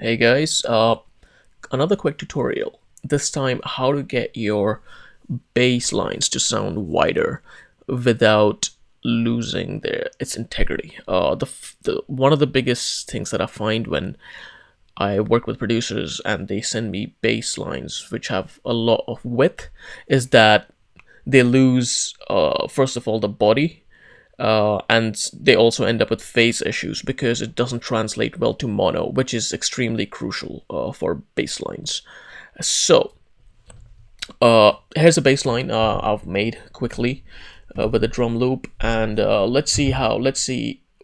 Hey guys, another quick tutorial. This time, how to get your bass lines to sound wider without losing its integrity. The one of the biggest things that I find when I work with producers and they send me bass lines which have a lot of width is that they lose, first of all, the body, and they also end up with phase issues because it doesn't translate well to mono, which is extremely crucial for bass lines. So here's a bass line I've made quickly with a drum loop, and let's see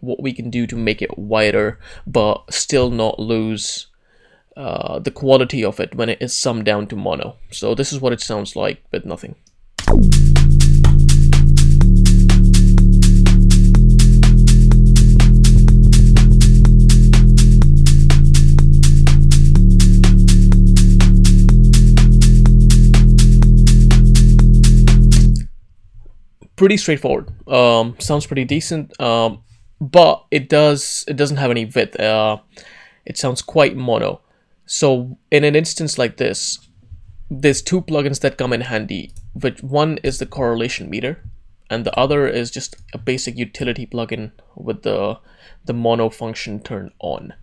what we can do to make it wider, but still not lose the quality of it when it is summed down to mono. So this is what it sounds like with nothing. Pretty straightforward. Sounds pretty decent. But it doesn't have any width. It sounds quite mono. So in an instance like this, there's two plugins that come in handy. Which one is the correlation meter, and the other is just a basic utility plugin with the mono function turned on.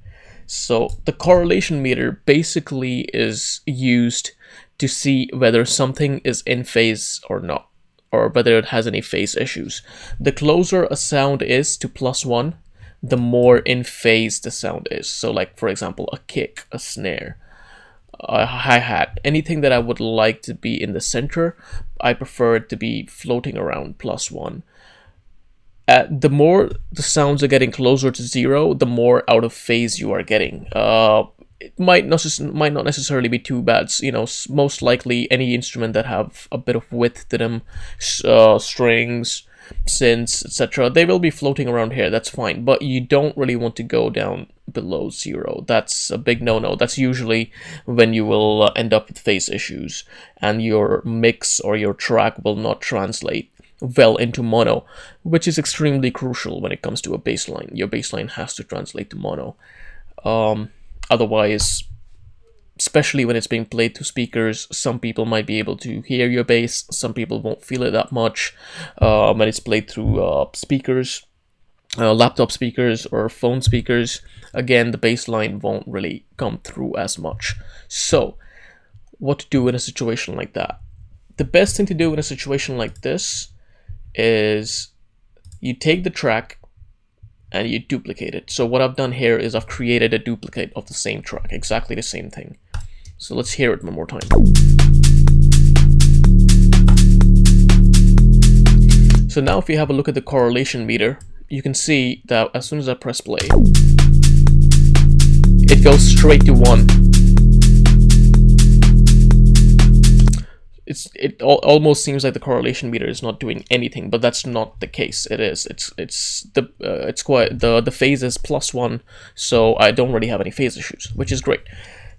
So the correlation meter basically is used to see whether something is in phase or not, or whether it has any phase issues. The closer a sound is to +1, the more in phase the sound is. So like, for example, a kick, a snare, a hi-hat, anything that I would like to be in the center, I prefer it to be floating around +1. The more the sounds are getting closer to 0, the more out of phase you are getting. It might not necessarily be too bad. You know, most likely any instrument that have a bit of width to them, strings, synths, etc., they will be floating around here. That's fine, but you don't really want to go down below 0. That's a big no-no. That's usually when you will end up with phase issues, and your mix or your track will not translate well into mono, which is extremely crucial when it comes to a bass line. Your bass line has to translate to mono. Otherwise, especially when it's being played to speakers, some people might be able to hear your bass, some people won't feel it that much when it's played through speakers, laptop speakers or phone speakers. Again, the bass line won't really come through as much. So what to do in a situation like that? The best thing to do in a situation like this is you take the track and you duplicate it. So what I've done here is I've created a duplicate of the same track, exactly the same thing. So let's hear it one more time. So now if you have a look at the correlation meter, you can see that as soon as I press play, it goes straight to 1. It almost seems like the correlation meter is not doing anything, but that's not the case. It is. It's quite the phase is +1, so I don't really have any phase issues, which is great.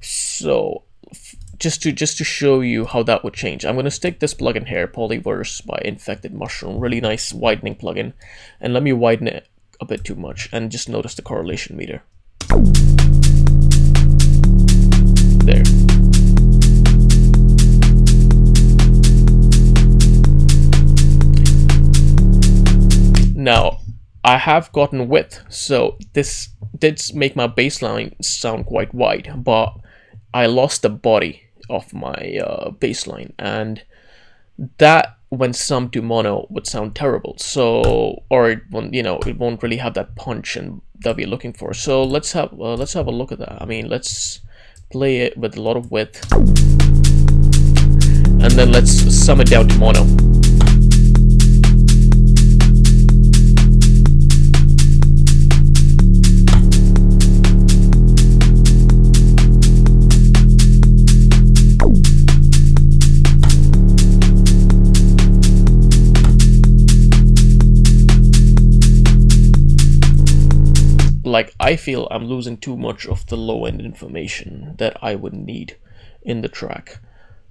So just to show you how that would change, I'm gonna stick this plugin here, Polyverse by Infected Mushroom, really nice widening plugin, and let me widen it a bit too much, and just notice the correlation meter. There. Now, I have gotten width, so this did make my bass line sound quite wide, but I lost the body of my bass line, and that, when summed to mono, would sound terrible. So, or it won't, it won't really have that punch and that we're looking for. So let's have a look at that. I mean, let's play it with a lot of width, and then let's sum it down to mono. Like, I feel I'm losing too much of the low-end information that I would need in the track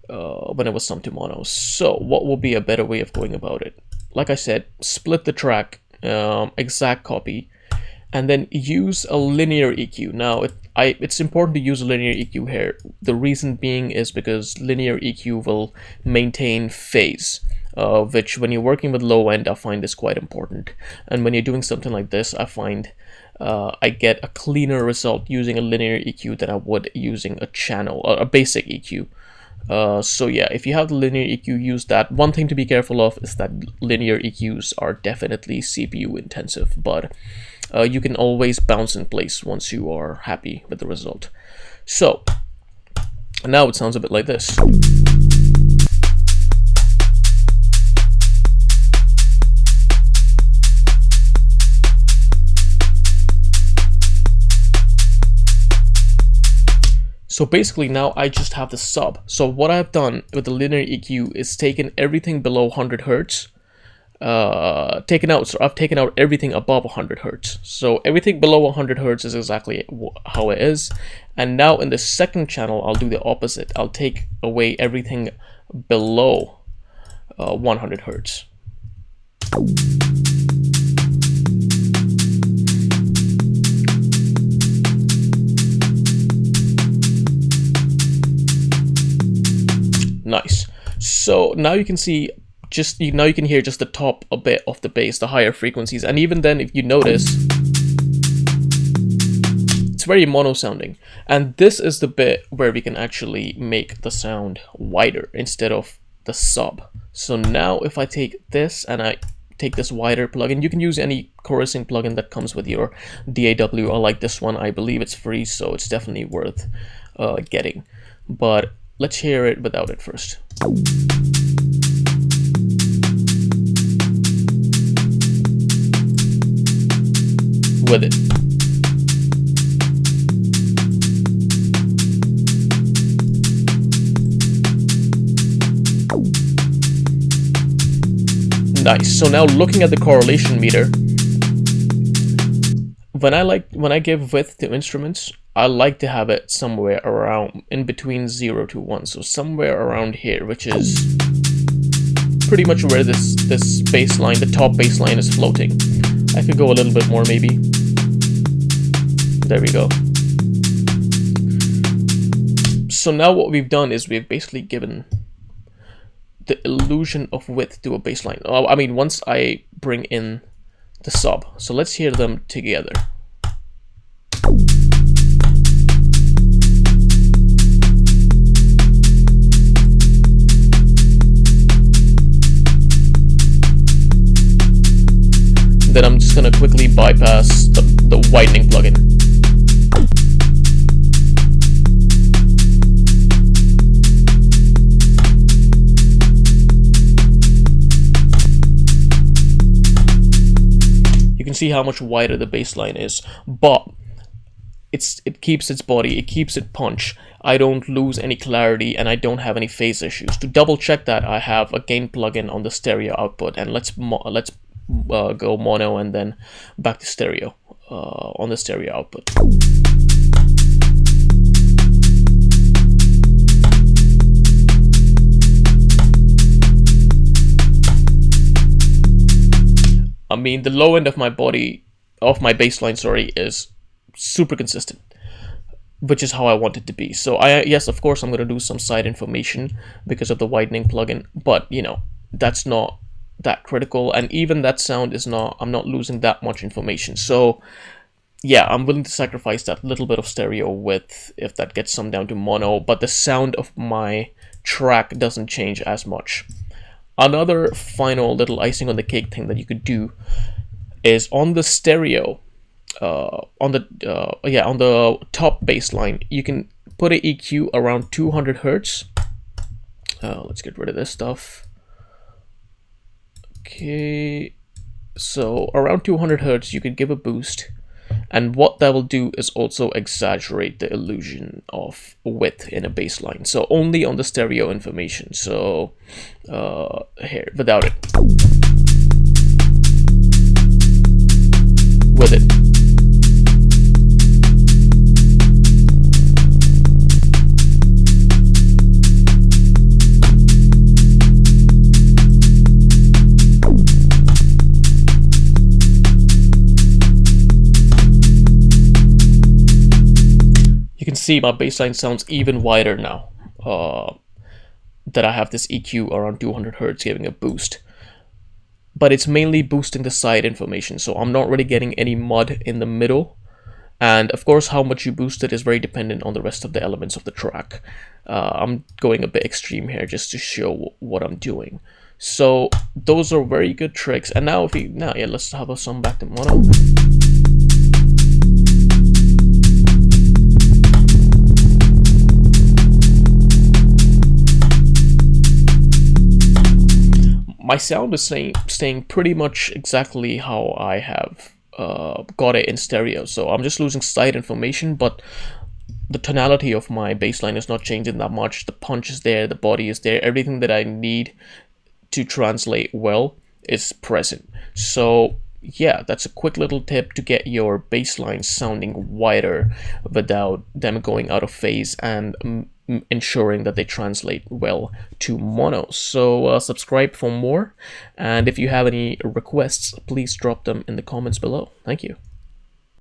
when it was summed to mono. So what will be a better way of going about it? Like I said, split the track, exact copy, and then use a linear EQ. Now, it's important to use a linear EQ here. The reason being is because linear EQ will maintain phase, which when you're working with low end, I find is quite important. And when you're doing something like this, I find I get a cleaner result using a linear EQ than I would using a channel or a basic EQ. So yeah, if you have the linear EQ, use that. One thing to be careful of is that linear EQs are definitely CPU intensive, but you can always bounce in place once you are happy with the result. So now it sounds a bit like this. So basically now I just have the sub. So what I've done with the linear EQ is taken everything below 100 Hertz, I've taken out everything above 100 Hertz. So everything below 100 Hertz is exactly how it is. And now in the second channel, I'll do the opposite. I'll take away everything below 100 Hertz. Nice. So now you can see now you can hear just the top a bit of the bass, the higher frequencies, and even then, if you notice, it's very mono sounding. And this is the bit where we can actually make the sound wider instead of the sub. So now if I take this and I take this wider plugin, you can use any chorusing plugin that comes with your DAW. I like this one. I believe it's free, so it's definitely worth getting. But let's hear it without it first. With it. Nice. So now looking at the correlation meter, when I give width to instruments, I like to have it somewhere around in between 0 to 1. So somewhere around here, which is pretty much where this bass line, the top bass line, is floating. I could go a little bit more maybe. There we go. So now what we've done is we've basically given the illusion of width to a bass line. I mean, once I bring in the sub. So let's hear them together. Then I'm just gonna quickly bypass the widening plugin. You can see how much wider the bass line is, but it keeps its body, it keeps its punch. I don't lose any clarity and I don't have any phase issues. To double check that, I have a gain plugin on the stereo output, and let's go mono and then back to stereo on the stereo output. I mean, the low end of my bass line, sorry, is super consistent, which is how I want it to be. So yes, of course, I'm going to do some side information because of the widening plugin, but you know, that's not that critical, and even that sound is not, I'm not losing that much information. So yeah, I'm willing to sacrifice that little bit of stereo width if that gets some down to mono, but the sound of my track doesn't change as much. Another final little icing on the cake thing that you could do is on the stereo, on the top bass line, you can put an EQ around 200 Hertz. Let's get rid of this stuff. Okay, so around 200 Hertz, you could give a boost, and what that will do is also exaggerate the illusion of width in a bass line. So only on the stereo information. So here, without it, with it. see my bassline sounds even wider now that I have this EQ around 200 hertz giving a boost. But it's mainly boosting the side information, so I'm not really getting any mud in the middle. And of course, how much you boost it is very dependent on the rest of the elements of the track. I'm going a bit extreme here just to show what I'm doing. So those are very good tricks. And now let's have a song back to mono. My sound is staying pretty much exactly how I have got it in stereo. So I'm just losing side information, but the tonality of my bass line is not changing that much. The punch is there, the body is there, everything that I need to translate well is present. So yeah, that's a quick little tip to get your bass lines sounding wider without them going out of phase and ensuring that they translate well to mono. So subscribe for more, and if you have any requests, please drop them in the comments below. Thank you.